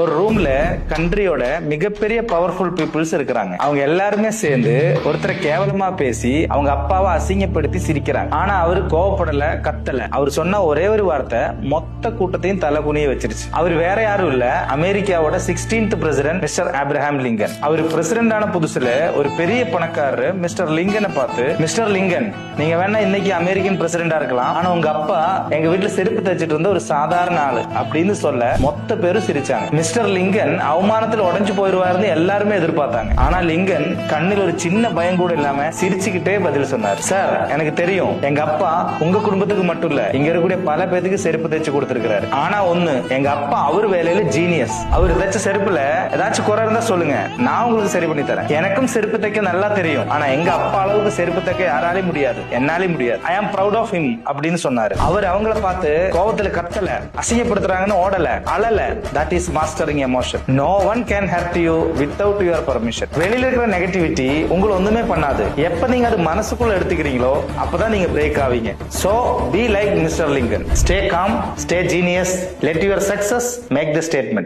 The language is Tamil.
ஒரு ரூம்ல கண்ட்ரியோட மிகப்பெரிய பவர்ஃபுல் பீப்புள்ஸ் இருக்கிறாங்க. அவங்க எல்லாருமே சேர்ந்து ஒருத்தரை கேவலமா பேசி அவங்க அப்பாவை அசிங்கப்படுத்தி சிரிக்கிறாங்க. ஆனா அவரு கோவப்படல, கத்தல. அவர் சொன்ன ஒரே ஒரு வார்த்தை மொத்த கூட்டத்தையும் தலை குனிய வச்சிருச்சு. அவர் வேற யாரும் இல்ல, அமெரிக்காவோட 16th president mister Abraham Lincoln. அவர் பிரசிடென்ட் ஆன புதுசுல ஒரு பெரிய பணக்காரரு மிஸ்டர் லிங்கனை பார்த்து, மிஸ்டர் லிங்கன், நீங்க வேணா இன்னைக்கு அமெரிக்கன் பிரசிடென்டா இருக்கலாம், ஆனா உங்க அப்பா எங்க வீட்டுல செருப்பு தைச்சிட்டு இருந்த ஒரு சாதாரண ஆளு அப்படின்னு சொல்ல மொத்த பேரும் சிரிச்சாங்க. மிஸ்டர் லிங்கன் அவமானத்துல உடைஞ்சு போயிருவாருன்னு எல்லாருமே எதிர்பார்த்தாங்க. ஆனா லிங்கன் கண்ணில் ஒரு சின்ன பயம் கூட இல்லாம சிரிச்சுக்கிட்டே பதில் சொன்னார். சார், எனக்கு தெரியும் எங்க அப்பா உங்க குடும்பத்துக்கு மட்டும் இல்ல, இங்க இருக்கக்கூடிய பல பேருக்கு செருப்பு தைச்சு கொடுத்திருக்கிறாரு. ஆனா ஒண்ணு, எங்க அப்பா அவர் வேலையில ஜீனியஸ். அவர் தைச்ச செருப்புல ஏதாச்சும் குறை இருந்தா சொல்லுங்க, நான் உங்களுக்கு சரி பண்ணி தரேன். எனக்கும் செருப்பு தைக்க நல்லா தெரியும், ஆனா எங்க அப்பா அளவுக்கு செருப்பு தைக்க யாராலையும் முடியாது, என்னாலே முடியாது. ஐ ஆம் ப்ரௌட் ஆஃப் ஹிம் அப்படின்னு சொன்னாரு. அவர் அவங்கள பார்த்து கோவத்துல கத்தல, அசிங்கப்படுத்துறாங்கன்னு ஓடல, அழல. That is mastering emotion. No one can hurt you without your permission. வெளியில இருக்கிற நெகட்டிவிட்டி உங்களை ஒண்ணுமே பண்ணாது. எப்ப நீங்க அது மனசுக்குள்ள எடுத்துக்கிறீங்களோ அப்பதான் நீங்க பிரேக் ஆவீங்க. So be like Mister Lincoln. Stay calm, stay genius, let your success make the statement.